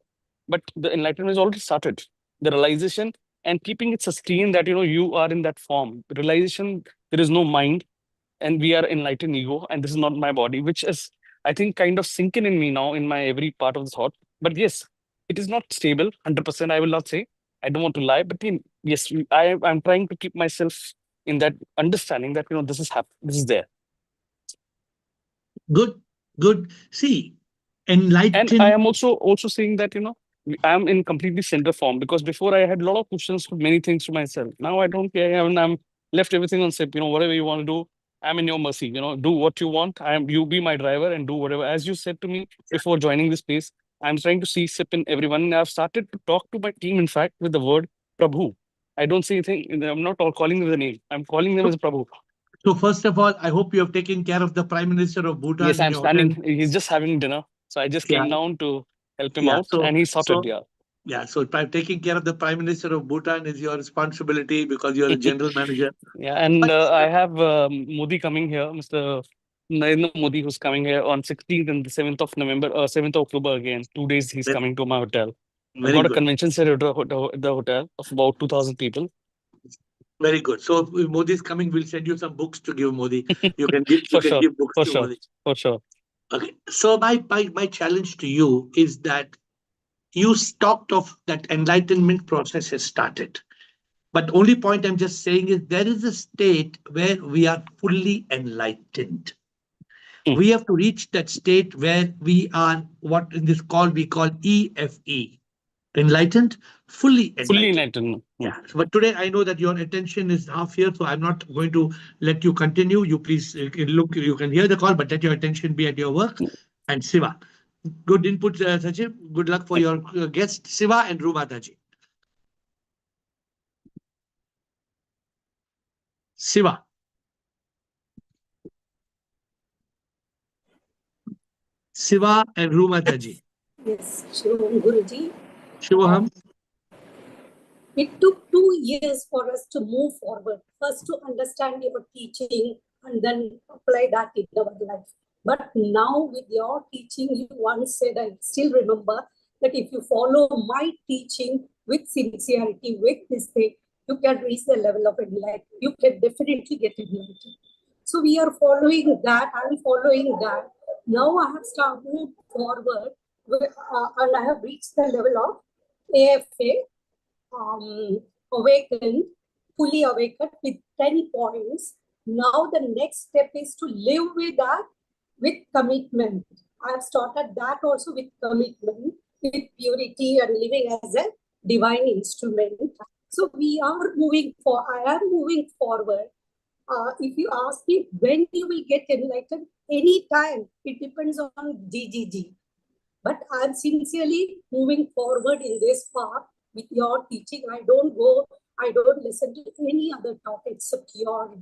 but the enlightenment is already started. The realization and keeping it sustained that you are in that form. The realization there is no mind, and we are enlightened ego, and this is not my body, which is, I think, kind of sinking in me now in my every part of the thought. But yes, it is not stable 100%. I will not say. I don't want to lie, but yes, I'm trying to keep myself in that understanding that this is this is there. Good. See, enlightened. And I am also saying that I am in completely center form, because before I had a lot of questions for many things to myself. Now I don't care. I'm left everything on SIP. Whatever you want to do, I'm in your mercy. Do what you want. You be my driver and do whatever. As you said to me before joining this space, I'm trying to see SIP in everyone. And I've started to talk to my team, in fact, with the word Prabhu. I don't say anything. I'm not calling them the name. I'm calling them as Prabhu. So first of all, I hope you have taken care of the Prime Minister of Bhutan Yes, in I'm your hotel. standing. He's just having dinner. So I just came down to help him Yeah. out, So, and he's sorted. Yeah. Yeah, so taking care of the Prime Minister of Bhutan is your responsibility because you're a general manager. Yeah, and I have Modi coming here, Mr. Narendra Modi, who's coming here on 16th and the 7th of November, 7th of October again. 2 days he's coming to my hotel. I've Very got a good. convention center at the hotel of about 2,000 people. Very good. So if Modi is coming, we'll send you some books to give Modi. You can give For sure, give books for to sure, Modi. for sure. Okay. So my challenge to you is that you talked of that enlightenment process has started. But the only point I'm just saying is there is a state where we are fully enlightened. We have to reach that state where we are what in this call we call EFE. Enlightened, fully enlightened. Fully enlightened. Yeah. But today I know that your attention is half here, so I'm not going to let you continue. You please look, you can hear the call, but let your attention be at your work. And Siva, good input, Sachin. Good luck for your guest, Siva and Rumataji. Siva. Siva and Rumataji. Yes, Shivam Guruji. Shivaham. It took 2 years for us to move forward. First to understand your teaching and then apply that in our life. But now with your teaching, you once said, I still remember, that if you follow my teaching with sincerity, with this thing, you can reach the level of enlightenment. You can definitely get enlightened. So we are following that. I'm following that. Now I have started moving forward and I have reached the level of AFA, awakened, fully awakened with 10 points. Now the next step is to live with that with commitment. I have started that also with commitment, with purity and living as a divine instrument. So we are moving I am moving forward. If you ask me when you will get enlightened, anytime, it depends on GGG. But I'm sincerely moving forward in this path with your teaching. I don't listen to any other talk except your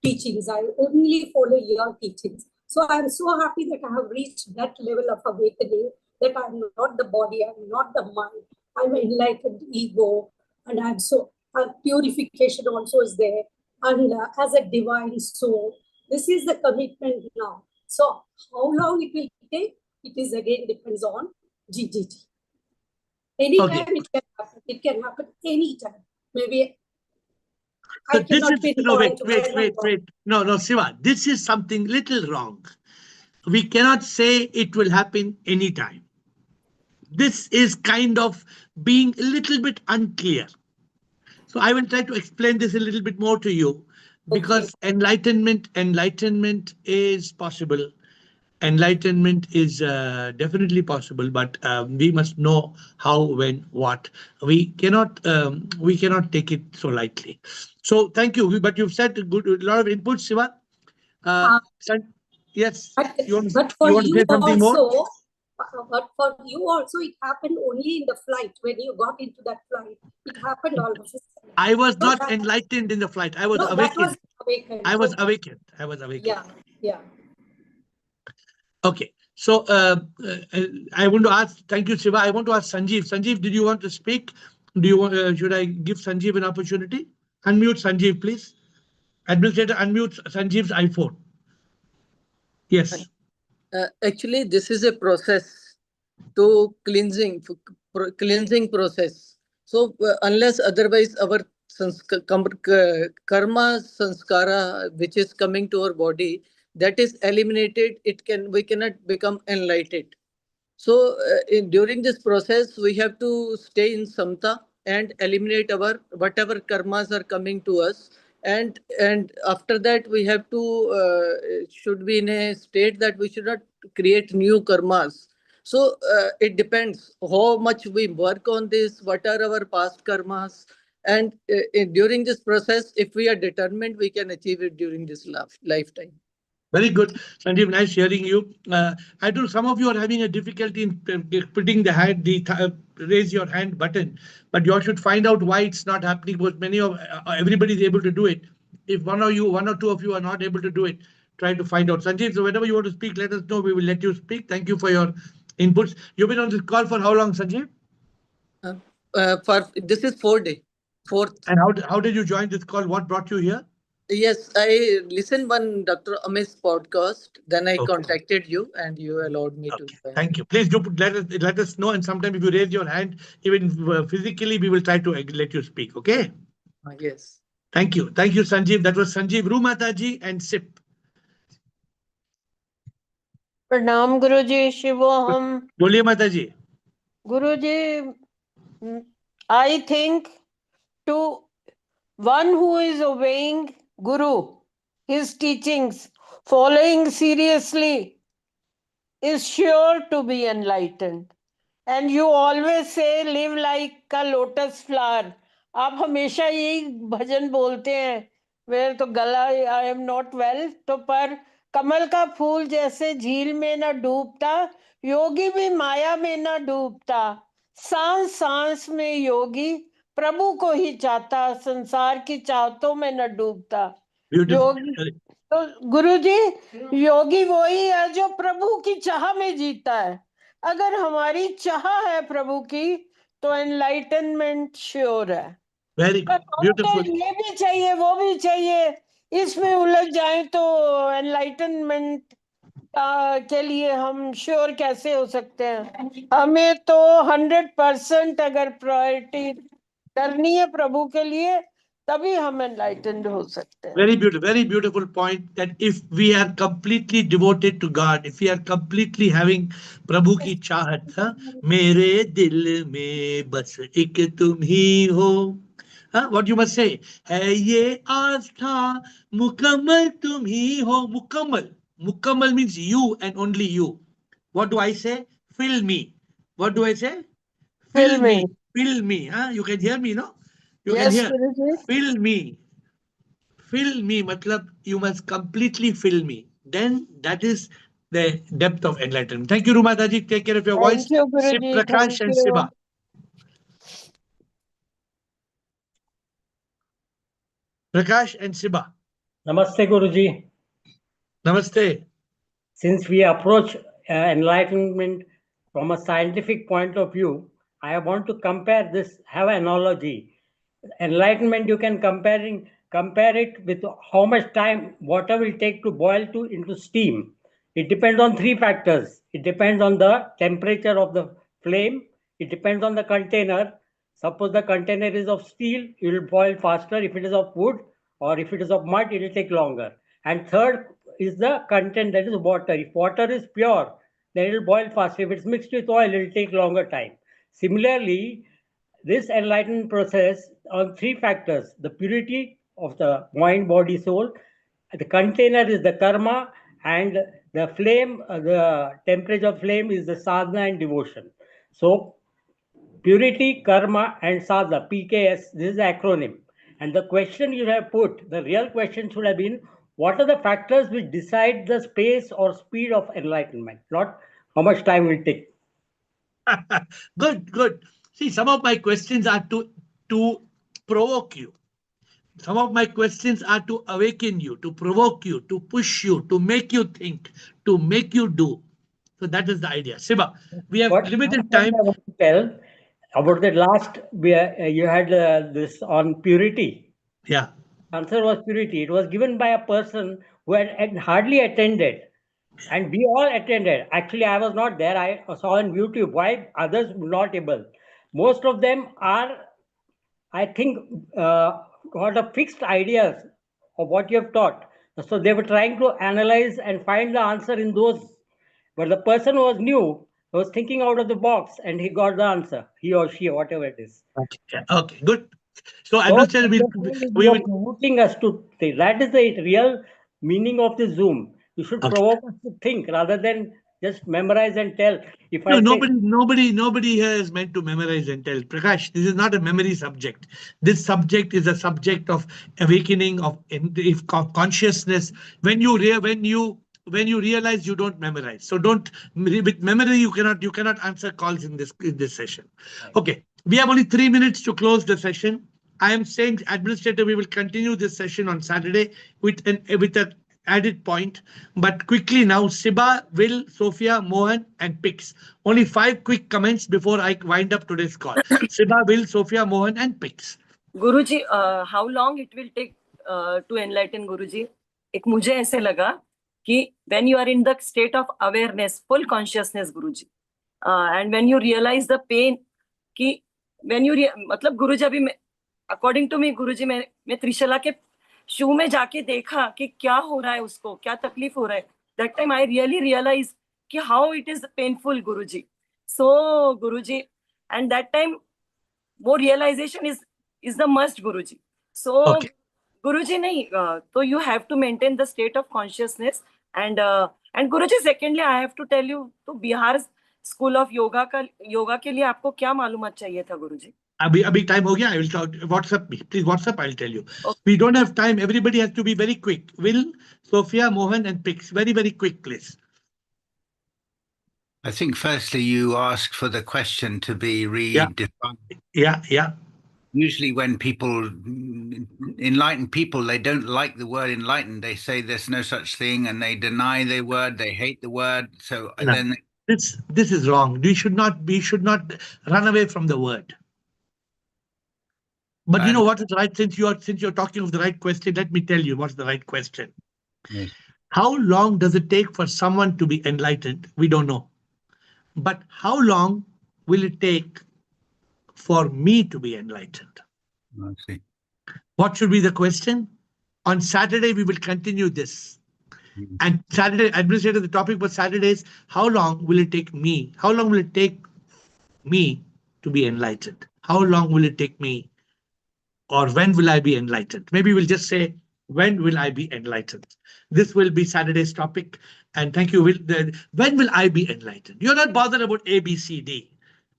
teachings. I only follow your teachings. So I'm so happy that I have reached that level of awakening, that I'm not the body, I'm not the mind, I'm enlightened ego, and purification also is there. And as a divine soul, this is the commitment now. So how long it will take? It is again depends on GGT. Anytime it can happen. It can happen anytime. Maybe So I cannot pinpoint. Wait. No, Siva, this is something little wrong. We cannot say it will happen anytime. This is kind of being a little bit unclear. So I will try to explain this a little bit more to you, because enlightenment is possible. Enlightenment is definitely possible, but we must know how, when, what. We cannot take it so lightly. So thank you. But you've said a lot of input, Siva. Yes, but for you also, it happened only in the flight. When you got into that flight, it happened all of a sudden. I was not enlightened in the flight. I was awakened. I was awakened. Yeah. Okay. So I want to ask, thank you, Siva. I want to ask Sanjeev. Sanjeev, did you want to speak? Do you want, should I give Sanjeev an opportunity? Unmute Sanjeev, please. Administrator, unmute Sanjeev's iPhone. Yes. Actually, this is a process to cleansing process. So unless otherwise our karma sanskara, which is coming to our body, that is eliminated, we cannot become enlightened. So during this process, we have to stay in samta and eliminate our whatever karmas are coming to us. And after that, we have to should be in a state that we should not create new karmas. So it depends how much we work on this, what are our past karmas. And during this process, if we are determined, we can achieve it during this lifetime. Very good, Sanjeev. Nice hearing you. I do. Some of you are having a difficulty in putting the hand, raise your hand button, but you should find out why it's not happening. Because everybody is able to do it. If one or two of you are not able to do it, try to find out. Sanjeev, so whenever you want to speak, let us know. We will let you speak. Thank you for your inputs. You've been on this call for how long, Sanjeev? For this is 4th. And how did you join this call? What brought you here? Yes, I listened one Dr. Amit's podcast. Then I contacted you, and you allowed me to join. Thank you. Please do let us know. And sometime if you raise your hand, even physically, we will try to let you speak. Okay. Yes. Thank you. Thank you, Sanjeev. That was Sanjeev Rumataji and SIP. Pranam Guruji, Shivoham. Boliye Mataji. Guruji, I think to one who is obeying Guru, his teachings, following seriously, is sure to be enlightened. And you always say, live like a lotus flower. आप हमेशा यही भजन बोलते हैं. मेरे तो गला, I am not well. तो पर कमल का फूल जैसे झील में न डूबता, योगी भी माया में न डूबता. सांस सांस में योगी प्रभु को ही चाहता, संसार की चाहतों में न डूबता. योगी तो गुरुजी, योगी वही है जो प्रभु की चाह में जीता है. अगर हमारी चाह है प्रभु की, तो एनलाइटनमेंट श्योर है. Very beautiful. ये भी चाहिए, वो भी चाहिए, इसमें उलझ जाए तो एनलाइटनमेंट के लिए हम श्योर कैसे हो सकते हैं? हमें तो 100% अगर प्रायोरिटी करनी है प्रभु के लिए, तभी हम एनलाइटेंड हो सकते हैं. Very beautiful point that if we are completely devoted to God, if we are completely having Prabhu ki chahat, mere dil mein bas ek tum hi ho. What you must say? Hai ye aastha mukammal tum hi ho. Mukammal means you and only you. What do I say? Fill me. What do I say? Fill me. Fill me. You can hear me, no? You can hear. Fill me. Fill me, matlab you must completely fill me. Then that is the depth of enlightenment. Thank you, Rumataji. Take care of your voice. Thank you, Sip Guruji. Prakash Thank and you. Siba. Prakash and Siba. Namaste, Guruji. Namaste. Since we approach enlightenment from a scientific point of view, I want to compare this, have an analogy. Enlightenment, you can compare it with how much time water will take to boil into steam. It depends on 3 factors. It depends on the temperature of the flame. It depends on the container. Suppose the container is of steel, it will boil faster. If it is of wood or if it is of mud, it will take longer. And third is the content, that is water. If water is pure, then it will boil faster. If it's mixed with oil, it will take longer time. Similarly, this enlightenment process on 3 factors: the purity of the mind, body, soul, the container is the karma, and the flame, the temperature of flame is the sadhana and devotion. So purity, karma, and sadhana, PKS, this is the acronym. And the question you have put, the real question should have been, what are the factors which decide the pace or speed of enlightenment, not how much time will take. Good. See, some of my questions are to provoke you. Some of my questions are to awaken you, to provoke you, to push you, to make you think, to make you do. So that is the idea. Siba, we have limited time. I want to tell about the last, you had this on purity. Yeah. Answer was purity. It was given by a person who had hardly attended. And we all attended. Actually, I was not there. I saw on YouTube why others were not able. Most of them are, I think, got a fixed ideas of what you have taught. So they were trying to analyze and find the answer in those. But the person who was new was thinking out of the box and he got the answer. He or she, whatever it is. Okay, good. So I So will say you are provoking us to think. That is the real meaning of the Zoom. You should provoke us to think rather than just memorize and tell. If No, I say, nobody here is meant to memorize and tell. Prakash, this is not a memory subject. This subject is a subject of awakening of consciousness. When you realize, you don't memorize. So don't, with memory you cannot answer calls in this session. Okay, we have only 3 minutes to close the session. I am saying, Administrator, we will continue this session on Saturday with an added point. But quickly now, Siba, Will, Sophia, Mohan, and Pix. Only 5 quick comments before I wind up today's call. Siba, Will, Sophia, Mohan, and Pix. Guruji, how long it will take to enlighten, Guruji? एक मुझे ऐसे लगा कि when you are in the state of awareness, full consciousness, Guruji, and when you realize the pain, कि when you मतलब गुरुजी अभी according to me, गुरुजी मैं त्रिशला के शू में जाके देखा कि क्या हो रहा है उसको, क्या तकलीफ हो रहा है. That time I really realized कि how it is painful, Guruji. So Guruji, and that time वो realization is the must, Guruji. So Okay. Guruji nahi, so you have to maintain the state of consciousness, and Guruji, secondly I have to tell you, तो Bihar school of yoga के लिए आपको क्या मालूमात चाहिए था, गुरुजी? अभी time हो गया. I will talk. WhatsApp me, please. WhatsApp, I will tell you. Okay. We don't have time. Everybody has to be very quick. Will, Sophia, Mohan, and Pix. Very, very quick, please. I think firstly you ask for the question to be redefined. Yeah. Usually when people, enlightened people, they don't like the word enlightened. They say there's no such thing, and they deny the word, they hate the word. So No. then this is wrong. We should not run away from the word. But you know what is right? Since you're talking of the right question, let me tell you what's the right question. Yes. How long does it take for someone to be enlightened? We don't know. But how long will it take for me to be enlightened? I see. What should be the question? On Saturday, we will continue this. And Saturday, Administrator, the topic for Saturday is how long will it take me? How long will it take me to be enlightened? How long will it take me? Or when will I be enlightened? Maybe we'll just say, when will I be enlightened? This will be Saturday's topic. And thank you. When will I be enlightened? You're not bothered about A, B, C, D.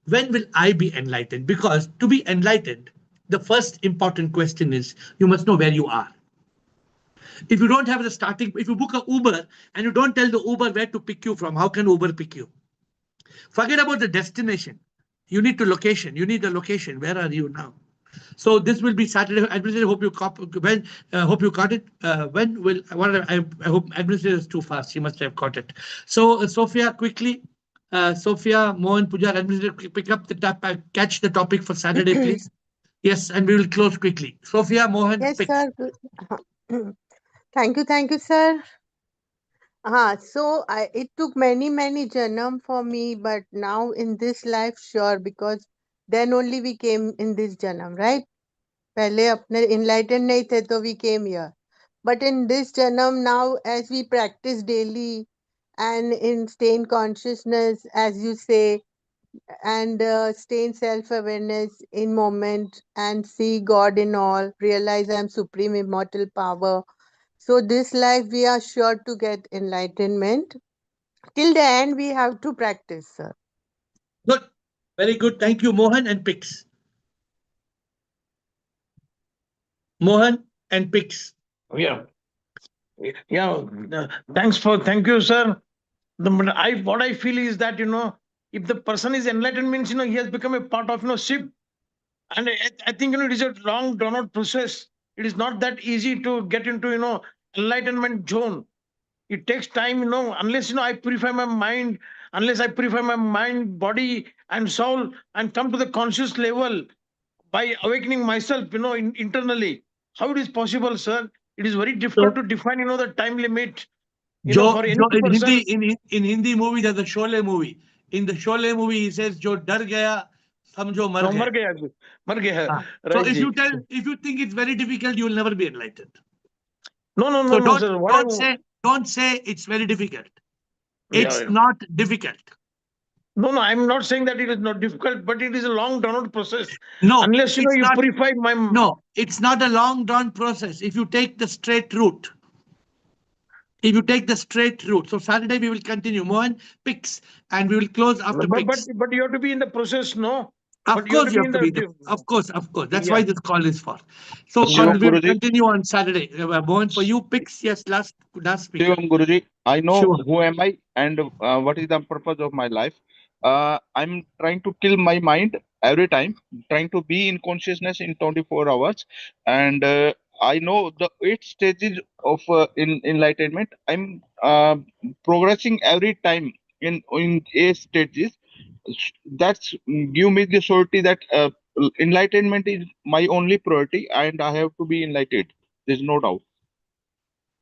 When will I be enlightened? Because to be enlightened, the first important question is you must know where you are. If you don't have the starting, if you book an Uber and you don't tell the Uber where to pick you from, how can Uber pick you? Forget about the destination. You need the location. You need the location. Where are you now? So this will be Saturday. Administrator, hope you hope you caught it. When will I hope Administrator is too fast. She must have caught it. So Sophia, quickly. Sophia, Mohan, Pujar, Administrator, pick up the catch the topic for Saturday, please. Yes, and we will close quickly. Sophia, Mohan, Yes, pick. sir. Thank you, sir. So it took many janam for me, but now in this life, sure, because then only we came in this janam, right? पहले अपने enlightened नहीं थे, तो we came here. But in this janam now, as we practice daily and in stay in consciousness, as you say, and stay in self-awareness in moment and see God in all, realize I'm supreme immortal power. So this life we are sure to get enlightenment. Till the end we have to practice, sir. Good. Very good. Thank you, Mohan and Pix. Mohan and Pix. Yeah. Thank you, sir. What I feel is that, if the person is enlightened means, he has become a part of, ship. And I think, it is a long drawn out process. It is not that easy to get into, enlightenment zone. It takes time, unless, I purify my mind, body and soul, and come to the conscious level by awakening myself, internally. How it is possible, sir? It is very difficult to define, the time limit. For any person. In Hindi movie, there's a Sholay movie. In the Sholay movie, he says, "Jo dar gaya, samjho mar gaya." Mar gaya. So Right, if you think it's very difficult, you will never be enlightened. No, So sir. Don't say it's very difficult. It's not difficult. No, I'm not saying that it is not difficult, but it is a long drawn out process. No, unless you purify my. No, it's not a long drawn process. If you take the straight route. So Saturday we will continue. Mohan, Pix, and we will close after Pix. But you have to be in the process, no? Of course you have to be. Of course. That's why this call is for. So we will continue on Saturday. Mohan, for you, Pix, yes, last speaker. Shivam Guruji, I know Sure. who am I and what is the purpose of my life. I'm trying to kill my mind every time, trying to be in consciousness in 24 hours. And I know the 8 stages of enlightenment. I'm progressing every time in 8 stages. That's give me the surety that enlightenment is my only priority, and I have to be enlightened. There's no doubt.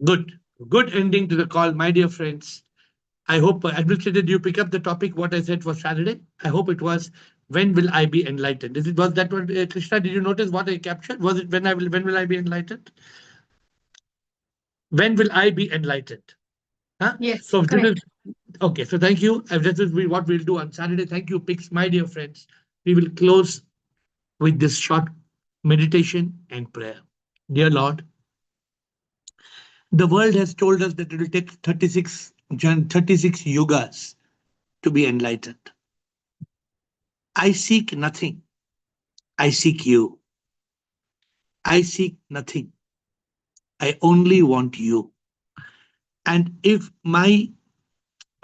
Good. Good ending to the call, my dear friends. I hope, Administrator, did you pick up the topic, what I said for Saturday? I hope it was, when will I be enlightened? Was that what, Krishna, did you notice what I captured? Was it when will I be enlightened? When will I be enlightened? Huh? Yes, So correct. okay, so thank you. This is what we'll do on Saturday. Thank you, Pix, my dear friends. We will close with this short meditation and prayer. Dear Lord, the world has told us that it will take 36 yugas to be enlightened. I seek nothing. I seek you. I seek nothing. I only want you. And if my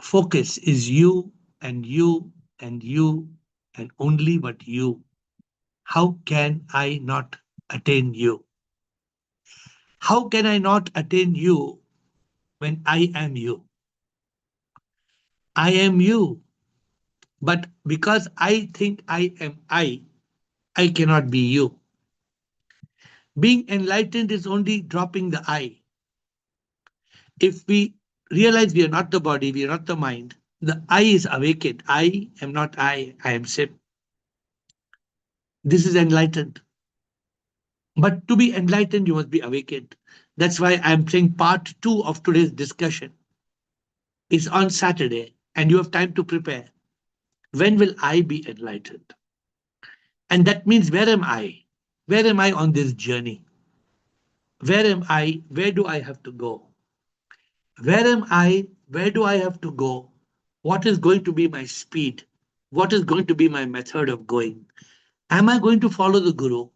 focus is you and you and you and only but you, how can I not attain you? How can I not attain you when I am you? I am you, but because I think I am I cannot be you. Being enlightened is only dropping the I. If we realize we are not the body, we are not the mind, the I is awakened. I am not I am Sip. This is enlightened. But to be enlightened, you must be awakened. That's why I'm saying part 2 of today's discussion is on Saturday, and you have time to prepare. When will I be enlightened? And that means, where am I? Where am I on this journey? Where am I? Where do I have to go? Where am I? Where do I have to go? What is going to be my speed? What is going to be my method of going? Am I going to follow the Guru?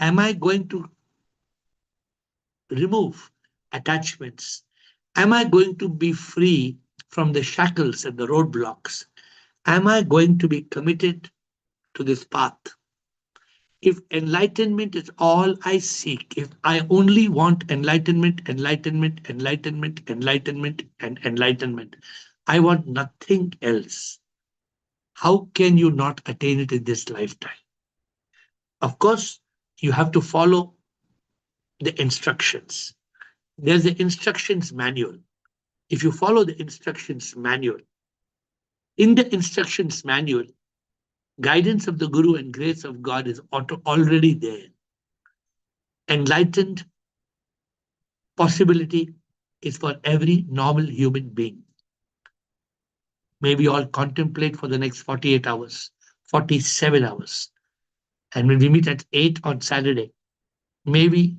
Am I going to remove attachments? Am I going to be free from the shackles and the roadblocks? Am I going to be committed to this path? If enlightenment is all I seek, if I only want enlightenment, enlightenment, enlightenment, enlightenment, and enlightenment, I want nothing else. How can you not attain it in this lifetime? Of course, you have to follow the instructions. There's the instructions manual. If you follow the instructions manual, in the instructions manual, guidance of the Guru and grace of God is already there. Enlightened possibility is for every normal human being. May we all contemplate for the next 48 hours, 47 hours. And when we meet at 8 on Saturday, may we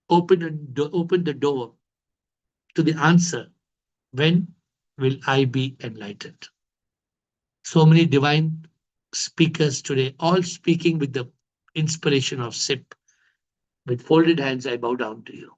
open the door to the answer, when will I be enlightened? So many divine speakers today, all speaking with the inspiration of SIP. With folded hands, I bow down to you.